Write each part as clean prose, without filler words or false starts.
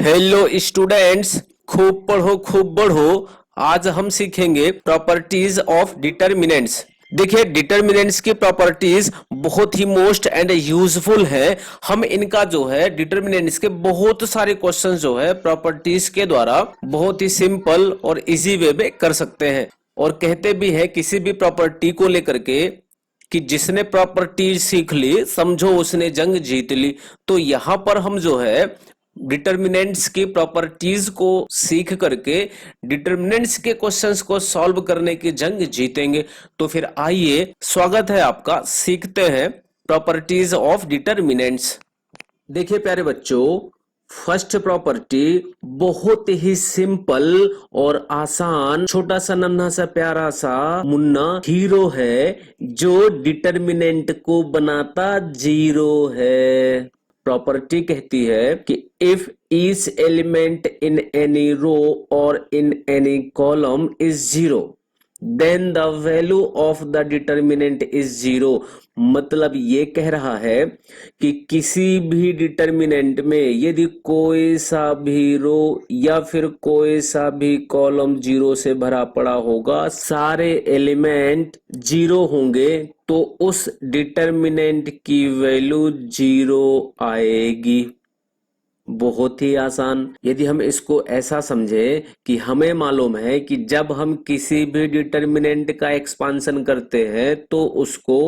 Hello students, खूब पढ़ो खूब बढ़ो। आज हम सीखेंगे प्रॉपर्टीज ऑफ डिटर्मिनेंट्स। देखिए, डिटर्मिनेंट्स की प्रॉपर्टीज बहुत ही मोस्ट एंड यूजफुल है। हम इनका जो है डिटर्मिनेंट्स के बहुत सारे क्वेश्चंस जो है प्रॉपर्टीज के द्वारा बहुत ही सिंपल और इजी वे में कर सकते हैं। और कहते भी है किसी भी प्रॉपर्टी को लेकर के कि जिसने प्रॉपर्टी सीख ली समझो उसने जंग जीत ली। तो यहां पर हम जो है डिटर्मिनेंट्स की प्रॉपर्टीज को सीख करके डिटर्मिनेंट्स के क्वेश्चंस को सॉल्व करने की जंग जीतेंगे। तो फिर आइए, स्वागत है आपका, सीखते हैं प्रॉपर्टीज ऑफ डिटर्मिनेंट्स। देखिए प्यारे बच्चों, फर्स्ट प्रॉपर्टी बहुत ही सिंपल और आसान, छोटा सा नन्हा सा प्यारा सा मुन्ना हीरो है जो डिटर्मिनेंट को बनाता जीरो है। प्रॉपर्टी कहती है कि if each element in any row और in any column is zero then the value of the determinant is zero. मतलब ये कह रहा है कि किसी भी डिटर्मिनेंट में यदि कोई सा भी रो या फिर कोई सा भी कॉलम जीरो से भरा पड़ा होगा, सारे एलिमेंट जीरो होंगे, तो उस डिटर्मिनेंट की वैल्यू जीरो आएगी। बहुत ही आसान। यदि हम इसको ऐसा समझे कि हमें मालूम है कि जब हम किसी भी डिटर्मिनेंट का एक्सपांशन करते हैं तो उसको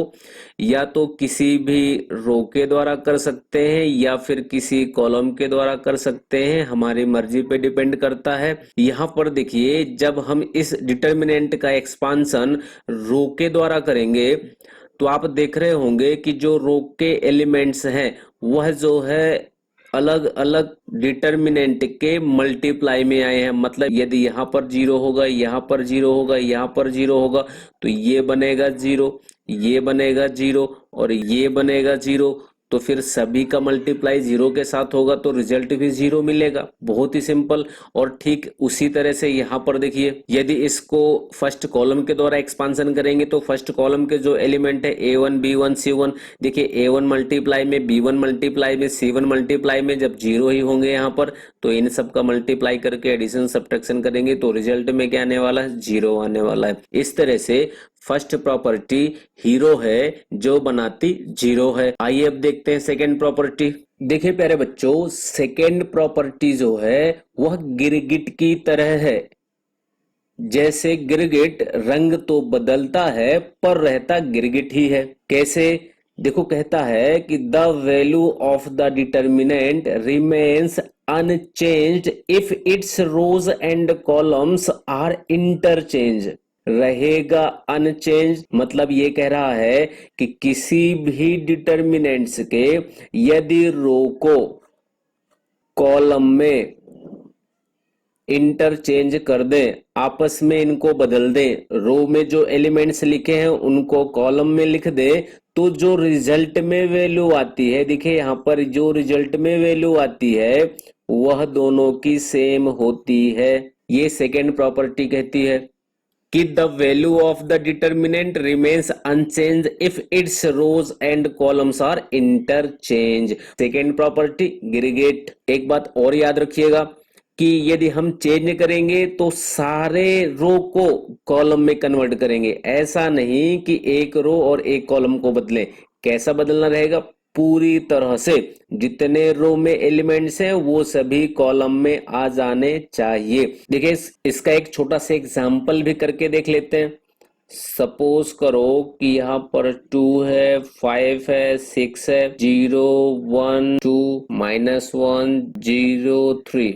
या तो किसी भी रो के द्वारा कर सकते हैं या फिर किसी कॉलम के द्वारा कर सकते हैं, हमारी मर्जी पे डिपेंड करता है। यहाँ पर देखिए, जब हम इस डिटर्मिनेंट का एक्सपांशन रो के द्वारा करेंगे तो आप देख रहे होंगे कि जो रो के एलिमेंट्स हैं वह जो है अलग अलग डिटर्मिनेंट के मल्टीप्लाई में आए हैं। मतलब यदि यहाँ पर जीरो होगा, यहाँ पर जीरो होगा, यहाँ पर जीरो होगा, तो ये बनेगा जीरो, ये बनेगा जीरो और ये बनेगा जीरो। तो फिर सभी का मल्टीप्लाई जीरो के साथ होगा तो रिजल्ट भी जीरो मिलेगा। बहुत ही सिंपल। और ठीक उसी तरह से यहाँ पर देखिए, यदि इसको फर्स्ट कॉलम के द्वारा एक्सपांशन करेंगे तो फर्स्ट कॉलम के जो एलिमेंट है A1 B1 C1, देखिए A1 मल्टीप्लाई में, B1 मल्टीप्लाई में, C1 मल्टीप्लाई में जब जीरो ही होंगे यहाँ पर, तो इन सब का मल्टीप्लाई करके एडिशन सब्ट्रैक्शन करेंगे तो रिजल्ट में क्या आने वाला है? जीरो आने वाला है। इस तरह से फर्स्ट प्रॉपर्टी हीरो है जो बनाती जीरो है। आइए अब देखते हैं सेकेंड प्रॉपर्टी। देखिए प्यारे बच्चों, सेकेंड प्रॉपर्टी जो है वह गिरगिट की तरह है। जैसे गिरगिट रंग तो बदलता है पर रहता गिरगिट ही है। कैसे? देखो, कहता है कि the value of the determinant remains unchanged if its rows and columns are interchange. रहेगा अनचेंज, मतलब ये कह रहा है कि किसी भी डिटर्मिनेंट्स के यदि रो को कॉलम में इंटरचेंज कर दें, आपस में इनको बदल दें, रो में जो एलिमेंट्स लिखे हैं उनको कॉलम में लिख दें, तो जो रिजल्ट में वैल्यू आती है, देखिए यहाँ पर जो रिजल्ट में वैल्यू आती है वह दोनों की सेम होती है। ये सेकेंड प्रॉपर्टी कहती है कि the value of the determinant remains unchange if its rows and columns are interchange. Second property गिरगिट। एक बात और याद रखिएगा कि यदि हम चेंज करेंगे तो सारे रो को कॉलम में कन्वर्ट करेंगे। ऐसा नहीं कि एक रो और एक कॉलम को बदलें। कैसा बदलना रहेगा? पूरी तरह से जितने रो में एलिमेंट्स हैं वो सभी कॉलम में आ जाने चाहिए। देखिए, इसका एक छोटा सा एग्जांपल भी करके देख लेते हैं। सपोज करो कि यहाँ पर 2 है, 5 है, 6 है, 0 1 2 -1 0 3।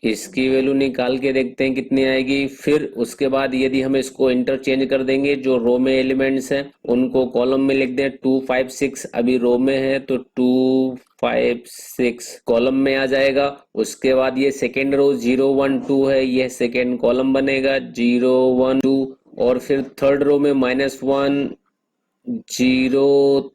इसकी वैल्यू निकाल के देखते हैं कितनी आएगी। फिर उसके बाद यदि हम इसको इंटरचेंज कर देंगे, जो रो में एलिमेंट्स हैं उनको कॉलम में लिख दें। 2 5 6 अभी रो में है तो 2 5 6 कॉलम में आ जाएगा। उसके बाद ये सेकेंड रो 0 1 2 है, यह सेकेंड कॉलम बनेगा 0 1 2। और फिर थर्ड रो में -1 0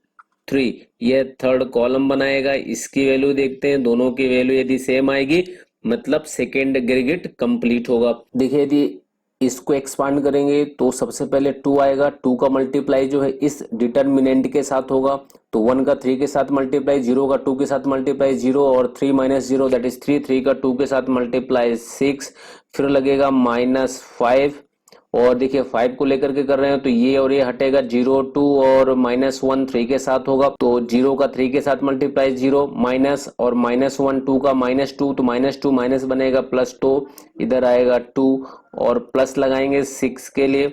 3, यह थर्ड कॉलम बनाएगा। इसकी वैल्यू देखते हैं, दोनों की वैल्यू यदि सेम आएगी मतलब सेकेंड गिरगिट कंप्लीट होगा। देखिए, यदि इसको एक्सपांड करेंगे तो सबसे पहले 2 आएगा। 2 का मल्टीप्लाई जो है इस डिटर्मिनेंट के साथ होगा तो 1 का 3 के साथ मल्टीप्लाई, 0 का 2 के साथ मल्टीप्लाई 0 और 3 माइनस 0 दैट इज 3, 3 का 2 के साथ मल्टीप्लाई 6, फिर लगेगा -5 और देखिए 5 को लेकर के कर रहे हैं तो ये और ये हटेगा, 0 2 और -1 3 के साथ होगा, तो 0 का 3 के साथ मल्टीप्लाई 0 माइनस और -1 2 का -2 तो -2 माइनस बनेगा +2, इधर आएगा 2 और प्लस लगाएंगे 6 के लिए,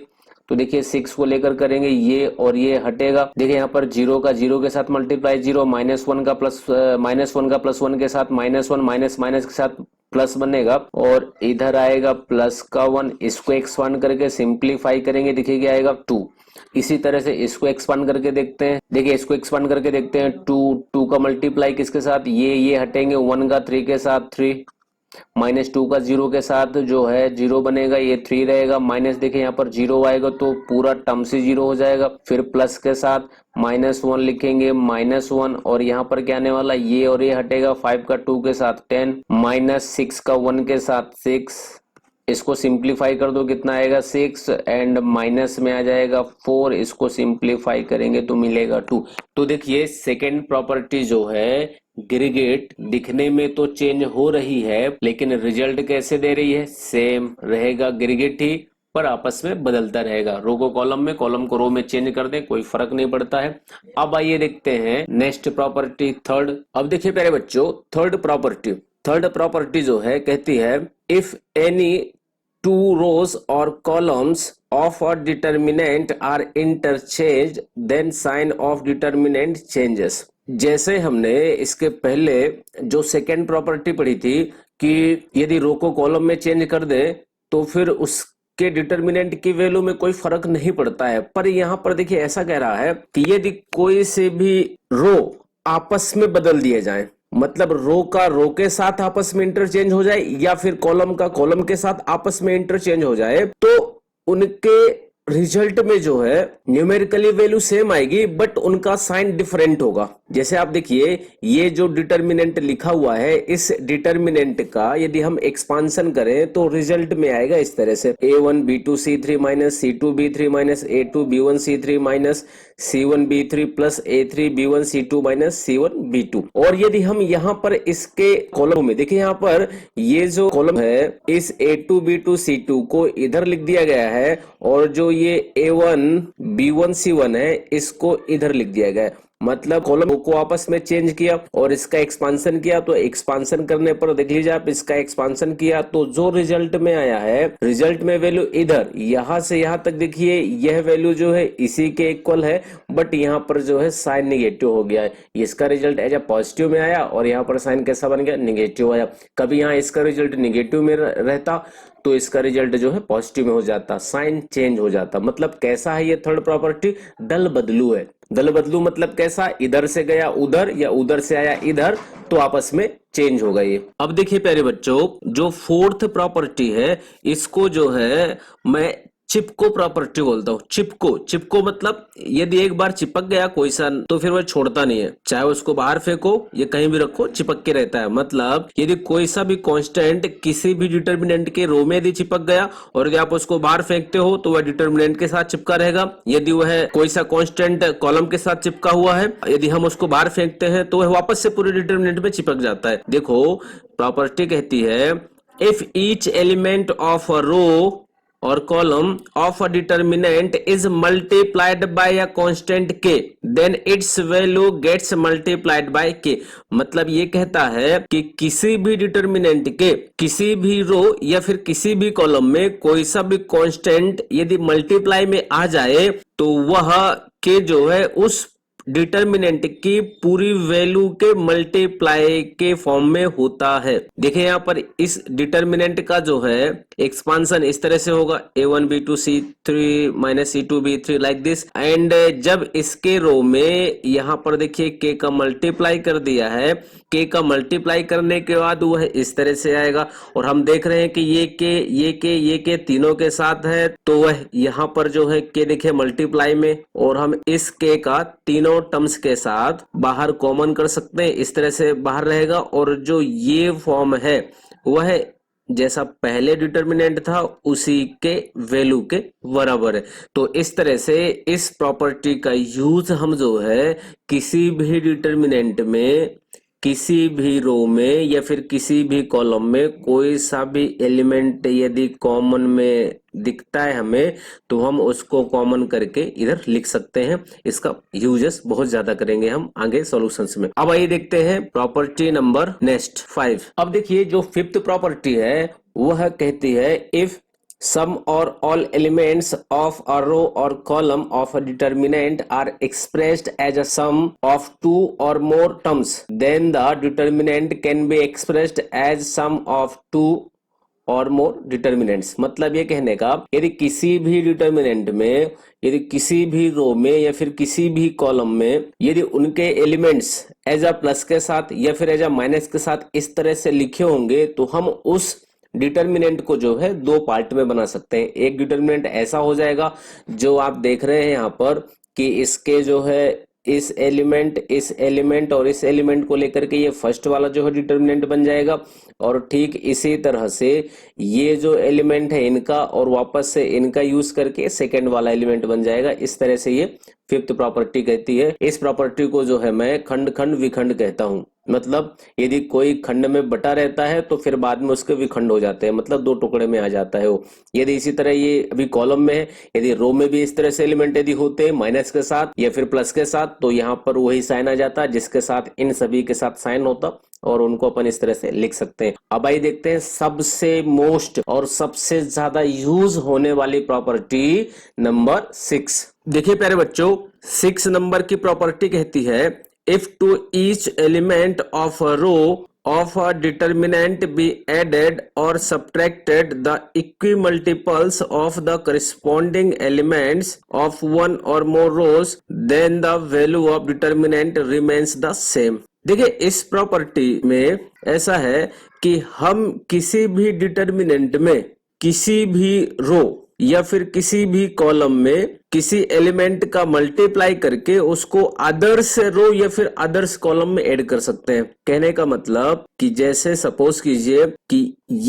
तो देखिए 6 को लेकर करेंगे ये और ये हटेगा, देखिए यहाँ पर 0 का 0 के साथ मल्टीप्लाई 0, -1 का +1 के साथ -1 माइनस माइनस के साथ प्लस बनेगा और इधर आएगा प्लस का 1, इसको एक्सपांड करके सिंप्लीफाई करेंगे, देखिए क्या आएगा 2। इसी तरह से इसको एक्सपांड करके देखते हैं, देखिए इसको एक्सपांड करके देखते हैं, 2 का मल्टीप्लाई किसके साथ, ये हटेंगे, 1 का 3 के साथ 3, -2 का 0 के साथ जो है 0 बनेगा, ये 3 रहेगा, माइनस देखिए यहाँ पर 0 आएगा तो पूरा टर्म से 0 हो जाएगा, फिर प्लस के साथ -1 लिखेंगे, -1 और यहाँ पर क्या आने वाला, ये और ये हटेगा, 5 का 2 के साथ 10, -6 का 1 के साथ 6, इसको सिंप्लीफाई कर दो कितना आएगा 6 एंड माइनस में आ जाएगा 4, इसको सिंप्लीफाई करेंगे तो मिलेगा 2। तो देखिए सेकेंड प्रॉपर्टी जो है ग्रीगेट दिखने में तो चेंज हो रही है लेकिन रिजल्ट कैसे दे रही है, सेम रहेगा ग्रीगेट ही, पर आपस में बदलता रहेगा, रो को कॉलम में, कॉलम को रो में चेंज कर दें कोई फर्क नहीं पड़ता है। अब आइए देखते हैं नेक्स्ट प्रॉपर्टी थर्ड। अब देखिए प्यारे बच्चों थर्ड प्रॉपर्टी जो है कहती है if any two rows or columns of a determinant are interchanged then sign of determinant changes। जैसे हमने इसके पहले जो सेकेंड प्रॉपर्टी पढ़ी थी कि यदि रो को कॉलम में चेंज कर दे तो फिर उसके डिटर्मिनेंट की वैल्यू में कोई फर्क नहीं पड़ता है, पर यहाँ पर देखिए ऐसा कह रहा है कि यदि कोई से भी रो आपस में बदल दिए जाए, मतलब रो का रो के साथ आपस में इंटरचेंज हो जाए या फिर कॉलम का कॉलम के साथ आपस में इंटरचेंज हो जाए, तो उनके रिजल्ट में जो है न्यूमेरिकली वैल्यू सेम आएगी बट उनका साइन डिफरेंट होगा। जैसे आप देखिए ये जो डिटर्मिनेंट लिखा हुआ है, इस डिटर्मिनेंट का यदि हम एक्सपांशन करें तो रिजल्ट में आएगा इस तरह से a1 b2 c3 minus c2 b3 minus a2 b1 c3 minus c1 b3 plus a3 b1 c2 minus c1 b2। और यदि हम यहाँ पर इसके कॉलम में देखिए, यहाँ पर ये जो कॉलम है इस a2 b2 c2 को इधर लिख दिया गया है और जो ये a1 b1 c1 है इसको इधर लिख दिया गया है, मतलब कॉलम को आपस में चेंज किया और इसका एक्सपांशन किया, तो एक्सपांशन करने पर देख लीजिए आप, इसका एक्सपांशन किया तो जो रिजल्ट में आया है, रिजल्ट में वैल्यू इधर यहां से यहां तक देखिए यह वैल्यू जो है इसी के इक्वल है, बट यहाँ पर जो है साइन निगेटिव हो गया है, इसका रिजल्ट एज ए पॉजिटिव में आया और यहाँ पर साइन कैसा बन गया, निगेटिव आया। कभी यहाँ इसका रिजल्ट निगेटिव में रहता तो इसका रिजल्ट जो है पॉजिटिव में हो जाता, साइन चेंज हो जाता। मतलब कैसा है ये थर्ड प्रॉपर्टी, दल बदलू है। दल बदलू मतलब कैसा, इधर से गया उधर या उधर से आया इधर तो आपस में चेंज होगा ये। अब देखिए प्यारे बच्चों जो फोर्थ प्रॉपर्टी है इसको जो है मैं चिपको प्रॉपर्टी बोलता हूँ। चिपको मतलब यदि एक बार चिपक गया कोई सा तो फिर वह छोड़ता नहीं है, चाहे उसको बाहर फेंको या कहीं भी रखो चिपक के रहता है। मतलब यदि कोई सा भी कांस्टेंट किसी भी डिटर्मिनेंट के रो में यदि चिपक गया और यदि आप उसको बाहर फेंकते हो तो वह डिटर्मिनेंट के साथ चिपका रहेगा। यदि वह कोई सा कांस्टेंट कॉलम के साथ चिपका हुआ है, यदि हम उसको बाहर फेंकते हैं तो वह वापस से पूरे डिटर्मिनेंट में चिपक जाता है। देखो प्रॉपर्टी कहती है if each element of a row or column of a determinant is multiplied by a constant k then its value gets multiplied by k। मतलब ये कहता है कि किसी भी डिटर्मिनेंट के किसी भी रो या फिर किसी भी कॉलम में कोई सा भी कांस्टेंट यदि मल्टीप्लाई में आ जाए तो वह k जो है उस डिटर्मिनेंट की पूरी वैल्यू के मल्टीप्लाई के फॉर्म में होता है। देखिए यहाँ पर इस डिटर्मिनेंट का जो है एक्सपांशन इस तरह से होगा a1 b2 c3 minus c2 b3 like this, and जब इसके रो में यहाँ पर देखिए k का मल्टीप्लाई कर दिया है, k का मल्टीप्लाई करने के बाद वह इस तरह से आएगा और हम देख रहे हैं कि ये k तीनों के साथ है तो वह यहाँ पर जो है k देखिए मल्टीप्लाई में, और हम इस k का तीनों टर्म्स के साथ बाहर कॉमन कर सकते हैं, इस तरह से बाहर रहेगा और जो ये फॉर्म है वह जैसा पहले डिटर्मिनेंट था उसी के वैल्यू के बराबर है। तो इस तरह से इस प्रॉपर्टी का यूज हम जो है किसी भी डिटर्मिनेंट में, किसी भी रो में या फिर किसी भी कॉलम में कोई सा भी एलिमेंट यदि कॉमन में दिखता है हमें, तो हम उसको कॉमन करके इधर लिख सकते हैं। इसका यूजेस बहुत ज्यादा करेंगे हम आगे सॉल्यूशंस में। अब आइए देखते हैं प्रॉपर्टी नंबर नेक्स्ट 5। अब देखिए जो फिफ्थ प्रॉपर्टी है वह कहती है if some or all elements of a row or column of a determinant are expressed as a sum of two or more terms, then the determinant can be expressed as sum of two और मोर determinants. मतलब ये कहने का यदि किसी भी determinant में, यदि किसी भी रो में या फिर किसी भी कॉलम में यदि उनके एलिमेंट्स एज अ प्लस के साथ या फिर एज अ माइनस के साथ इस तरह से लिखे होंगे, तो हम उस डिटर्मिनेंट को जो है दो पार्ट में बना सकते हैं। एक डिटर्मिनेंट ऐसा हो जाएगा जो आप देख रहे हैं यहाँ पर कि इसके जो है इस एलिमेंट और इस एलिमेंट को लेकर के ये फर्स्ट वाला जो है डिटर्मिनेंट बन जाएगा, और ठीक इसी तरह से ये जो एलिमेंट है इनका और वापस से इनका यूज करके सेकेंड वाला एलिमेंट बन जाएगा। इस तरह से ये फिफ्थ प्रॉपर्टी कहती है। इस प्रॉपर्टी को जो है मैं खंड खंड विखंड कहता हूं। मतलब यदि कोई खंड में बटा रहता है तो फिर बाद में उसके विखंड हो जाते हैं, मतलब दो टुकड़े में आ जाता है वो। यदि इसी तरह ये अभी कॉलम में है, यदि रो में भी इस तरह से एलिमेंट यदि होते हैं माइनस के साथ या फिर प्लस के साथ, तो यहाँ पर वही साइन आ जाता जिसके साथ इन सभी के साथ साइन होता, और उनको अपन इस तरह से लिख सकते हैं। अब आइए देखते हैं सबसे मोस्ट और सबसे ज्यादा यूज होने वाली प्रॉपर्टी नंबर 6। देखिए प्यारे बच्चों, 6 नंबर की प्रॉपर्टी कहती है if to each element of a row of a determinant be added or subtracted the equimultiples of the corresponding elements of one or more rows, then the value of determinant remains the same। देखिए इस property में ऐसा है कि हम किसी भी determinant में किसी भी रो या फिर किसी भी कॉलम में किसी एलिमेंट का मल्टीप्लाई करके उसको अदर्स रो या फिर अदर्स कॉलम में ऐड कर सकते हैं। कहने का मतलब कि जैसे सपोज कीजिए कि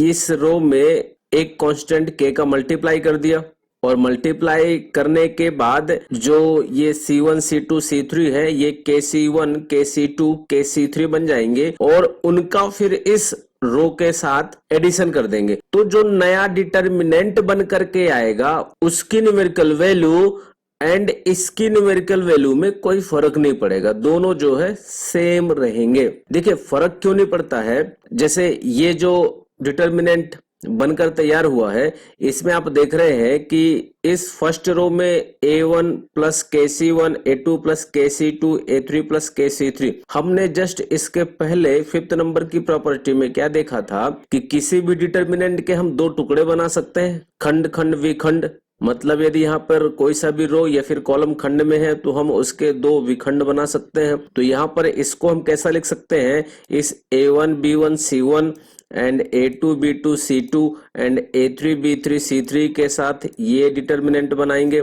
इस रो में एक कांस्टेंट k का मल्टीप्लाई कर दिया, और मल्टीप्लाई करने के बाद जो ये C1 C2 C3 है ये KC1 KC2 KC3 बन जाएंगे, और उनका फिर इस रो के साथ एडिशन कर देंगे। तो जो नया डिटर्मिनेंट बन करके आएगा उसकी न्यूमेरिकल वैल्यू एंड इसकी न्यूमेरिकल वैल्यू में कोई फर्क नहीं पड़ेगा, दोनों जो है सेम रहेंगे। देखिए फर्क क्यों नहीं पड़ता है, जैसे ये जो डिटर्मिनेंट बनकर तैयार हुआ है इसमें आप देख रहे हैं कि इस फर्स्ट रो में A1 plus KC1 A2 plus KC2 A3 plus KC3, हमने जस्ट इसके पहले फिफ्थ नंबर की प्रॉपर्टी में क्या देखा था कि किसी भी डिटर्मिनेंट के हम दो टुकड़े बना सकते हैं, खंड खंड विखंड। मतलब यदि यहाँ पर कोई सा भी रो या फिर कॉलम खंड में है तो हम उसके दो विखंड बना सकते हैं। तो यहाँ पर इसको हम कैसा लिख सकते हैं, इस A1 B1 C1 and A2 B2 C2 and A3 B3 C3 के साथ ये डिटर्मिनेंट बनाएंगे,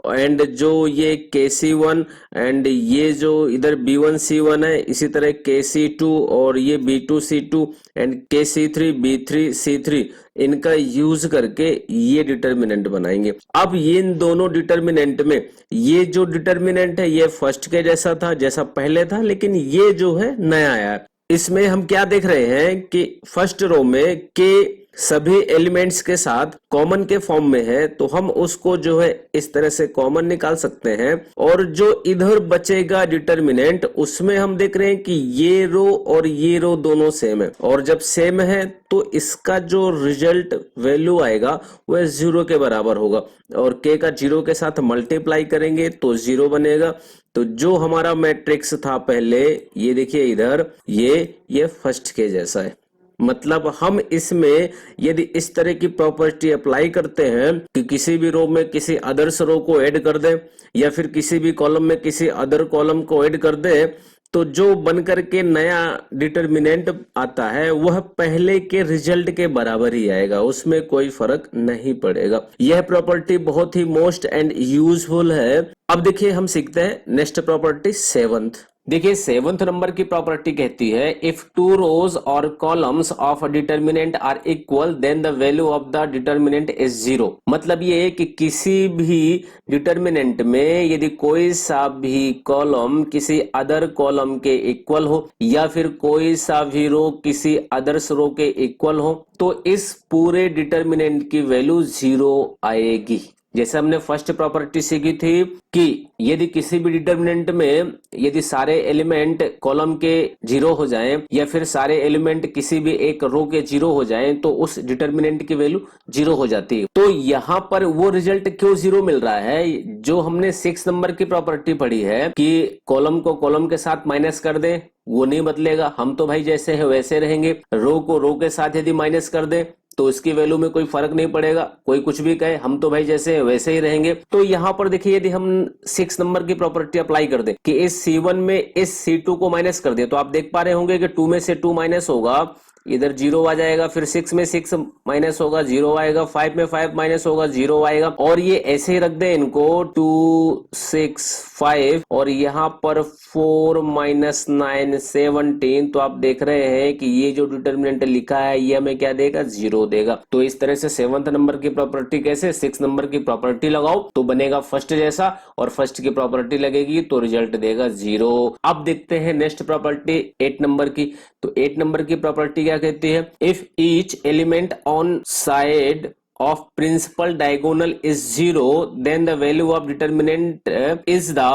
एंड जो ये KC1 एंड ये जो इधर B1 C1 है इसी तरह KC2 और ये B2 C2 and KC3 B3 C3 इनका यूज करके ये डिटर्मिनेंट बनाएंगे। अब ये इन दोनों डिटर्मिनेंट में ये जो डिटर्मिनेंट है ये फर्स्ट के जैसा था जैसा पहले था, लेकिन ये जो है नया आया। इसमें हम क्या देख रहे हैं कि फर्स्ट रो में के सभी एलिमेंट्स के साथ कॉमन के फॉर्म में है, तो हम उसको जो है इस तरह से कॉमन निकाल सकते हैं, और जो इधर बचेगा डिटर्मिनेंट उसमें हम देख रहे हैं कि ये रो और ये रो दोनों सेम है, और जब सेम है तो इसका जो रिजल्ट वैल्यू आएगा वह 0 के बराबर होगा, और k का 0 के साथ मल्टीप्लाई करेंगे तो 0 बनेगा। तो जो हमारा मैट्रिक्स था पहले, ये देखिए इधर ये फर्स्ट के जैसा है। मतलब हम इसमें यदि इस तरह की प्रॉपर्टी अप्लाई करते हैं कि किसी भी रो में किसी अदर्स रो को ऐड कर दें या फिर किसी भी कॉलम में किसी अदर कॉलम को ऐड कर दें, तो जो बनकर के नया डिटर्मिनेंट आता है वह पहले के रिजल्ट के बराबर ही आएगा, उसमें कोई फर्क नहीं पड़ेगा। यह प्रॉपर्टी बहुत ही मोस्ट एंड यूजफुल है। अब देखिए हम सीखते हैं नेक्स्ट प्रॉपर्टी 7th। देखिए 7th नंबर की प्रॉपर्टी कहती है इफ टू रोज और columns of a determinant are equal then the value of the determinant is zero. मतलब ये है कि किसी भी डिटर्मिनेंट में यदि कोई सा भी कॉलम किसी अदर कॉलम के इक्वल हो या फिर कोई सा भी रो किसी अदर्स रो के इक्वल हो तो इस पूरे डिटर्मिनेंट की वैल्यू जीरो आएगी। जैसे हमने फर्स्ट प्रॉपर्टी सीखी थी कि यदि किसी भी डिटर्मिनेंट में यदि सारे एलिमेंट कॉलम के जीरो हो जाएं या फिर सारे एलिमेंट किसी भी एक रो के जीरो हो जाएं तो उस डिटर्मिनेंट की वैल्यू जीरो हो जाती है। तो यहाँ पर वो रिजल्ट क्यों जीरो मिल रहा है? जो हमने 6 नंबर की प्रॉपर्टी पढ़ी है कि कॉलम को कॉलम के साथ माइनस कर दें, वो नहीं बदलेगा, हम तो भाई जैसे है वैसे रहेंगे। रो को रो के साथ यदि माइनस कर दें तो इसकी वैल्यू में कोई फर्क नहीं पड़ेगा, कोई कुछ भी कहे हम तो भाई जैसे है वैसे ही रहेंगे। तो यहाँ पर देखिए यदि हम 6 नंबर की प्रॉपर्टी अप्लाई कर दें कि इस C1 में इस C2 को माइनस कर दे तो आप देख पा रहे होंगे कि 2 में से 2 माइनस होगा, इधर जीरो आ जाएगा, फिर 6 में 6 माइनस होगा, जीरो आएगा, 5 में 5 माइनस होगा, जीरो आएगा। और ये ऐसे ही रख दे इनको 2 6 5 और यहाँ पर 4 माइनस 9 17। तो आप देख रहे हैं कि ये जो डिटर्मिनेंट लिखा है ये हमें क्या देगा? जीरो देगा। तो इस तरह से 7th नंबर की प्रॉपर्टी कैसे 6 नंबर की प्रॉपर्टी लगाओ तो बनेगा फर्स्ट जैसा और फर्स्ट की प्रॉपर्टी लगेगी तो रिजल्ट देगा जीरो। अब देखते हैं नेक्स्ट प्रॉपर्टी 8 नंबर की। तो 8 नंबर की प्रॉपर्टी क्या कहती है? If each element on side of principal diagonal is zero then the value of determinant is the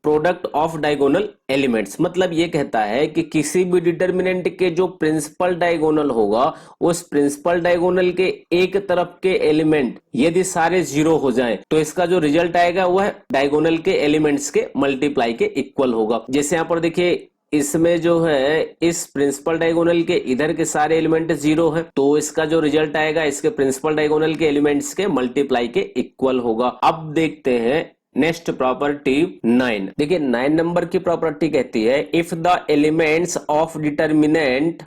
product of diagonal elements. मतलब ये कहता है कि किसी भी डिटर्मिनेंट के जो प्रिंसिपल डायगोनल होगा उस प्रिंसिपल डायगोनल के एक तरफ के एलिमेंट यदि सारे जीरो हो जाएं तो इसका जो रिजल्ट आएगा वह डायगोनल के एलिमेंट्स के मल्टीप्लाई के इक्वल होगा। जैसे यहां पर देखिए इसमें जो है इस प्रिंसिपल डायगोनल के इधर के सारे एलिमेंट जीरो हैं तो इसका जो रिजल्ट आएगा इसके प्रिंसिपल डायगोनल के एलिमेंट्स के मल्टीप्लाई के इक्वल होगा। अब देखते हैं नेक्स्ट प्रॉपर्टी 9। देखिए 9 नंबर की प्रॉपर्टी कहती है if the elements of determinant,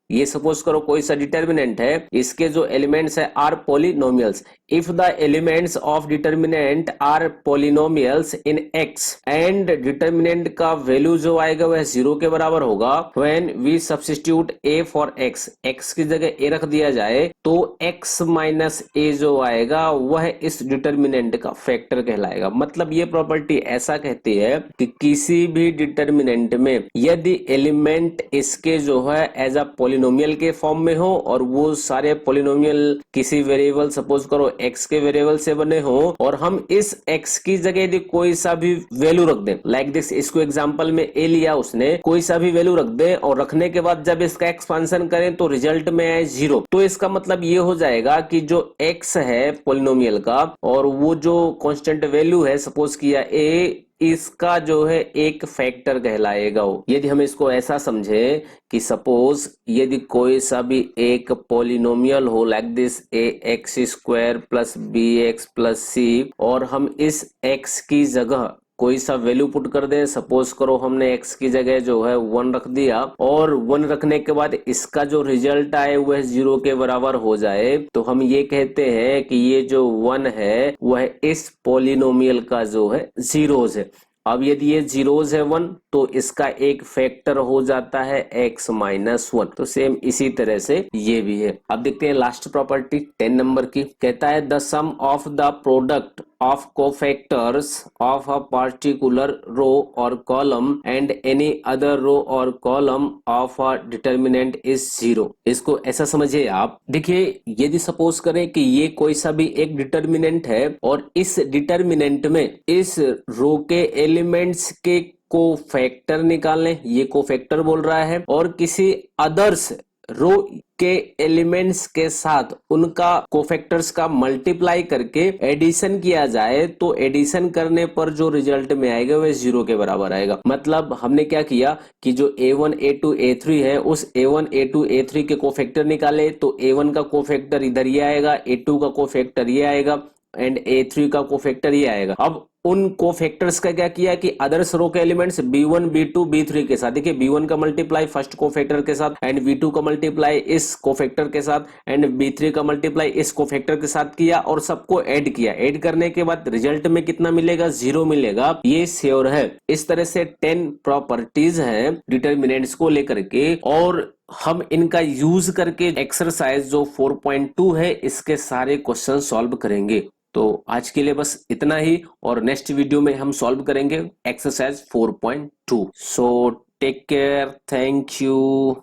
ये सपोज करो कोई सा डिटर्मिनेंट है, इसके जो एलिमेंट्स है are polynomials. If the elements of determinant are polynomials in x and determinant का वैल्यू जो आएगा वह जीरो के बराबर होगा when we substitute a for x, x की जगह ए रख दिया जाए तो एक्स माइनस ए जो आएगा वह इस डिटर्मिनेंट का फैक्टर कहलाएगा। मतलब ये प्रॉपर्टी ऐसा कहती है कि किसी भी डिटर्मिनेंट में यदि एलिमेंट इसके जो है एज अ पॉलिनोमियल के फॉर्म में हो और वो सारे पॉलिनोमियल किसी वेरिएबल सपोज करो x के वेरिएबल से बने हो और हम इस x की जगह यदि कोई सा भी वैल्यू रख दें, लाइक दिस, इसको एग्जांपल में a लिया उसने, कोई सा भी वैल्यू रख दें और रखने के बाद जब इसका एक्सपांशन करें तो रिजल्ट में आए जीरो, तो इसका मतलब ये हो जाएगा कि जो x है पॉलिनोमियल का और वो जो कांस्टेंट वैल्यू है सपोज किया a, इसका जो है एक फैक्टर कहलाएगा वो। यदि हम इसको ऐसा समझे कि सपोज यदि कोई सा भी एक पॉलिनोमियल हो like this a x square plus b x plus c और हम इस x की जगह कोई सा वैल्यू पुट कर दें, सपोज करो हमने x की जगह जो है 1 रख दिया और 1 रखने के बाद इसका जो रिजल्ट आए वह जीरो के बराबर हो जाए तो हम ये कहते हैं कि ये जो 1 है वह इस पॉलिनोमियल का जो है जीरोज है। अब यदि ये जीरोज है 1 तो इसका एक फैक्टर हो जाता है x माइनस 1। तो सेम इसी तरह से ये भी है। अब देखते हैं लास्ट प्रॉपर्टी 10 नंबर की। कहता है the sum of the product of cofactors of a particular row और column and any other row और column of a determinant is zero. इसको ऐसा समझिए आप, देखिए यदि सपोज करें कि ये कोई सा भी एक डिटर्मिनेंट है और इस डिटर्मिनेंट में इस रो के एलिमेंट्स के कोफैक्टर निकालने, ये कोफैक्टर बोल रहा है, और किसी अदर्स रो के एलिमेंट्स के साथ उनका कोफैक्टर्स का मल्टीप्लाई करके एडिशन किया जाए तो एडिशन करने पर जो रिजल्ट में आएगा वह जीरो के बराबर आएगा। मतलब हमने क्या किया कि जो a1 a2 a3 है उस a1 a2 a3 के कोफैक्टर निकाले तो a1 का कोफैक्टर इधर ये आएगा, a2 का कोफैक्टर ये आएगा, एंड A3 का कोफैक्टर ये आएगा। अब उन कोफैक्टर्स का क्या किया कि अदर्स रो के एलिमेंट्स B1 B2 B3 के साथ, देखिए B1 का मल्टीप्लाई फर्स्ट कोफैक्टर के साथ एंड B2 का मल्टीप्लाई इस कोफैक्टर के साथ एंड B3 का मल्टीप्लाई इस कोफैक्टर के साथ किया और सबको ऐड किया। ऐड करने के बाद रिजल्ट में कितना मिलेगा, 0 मिलेगा, ये श्योर है। इस तरह से 10 प्रॉपर्टीज है डिटर्मिनेंट्स को लेकर के और हम इनका यूज करके एक्सरसाइज जो 4.2 है इसके सारे क्वेश्चन सॉल्व करेंगे। तो आज के लिए बस इतना ही और नेक्स्ट वीडियो में हम सॉल्व करेंगे exercise 4.2। So take care, thank you.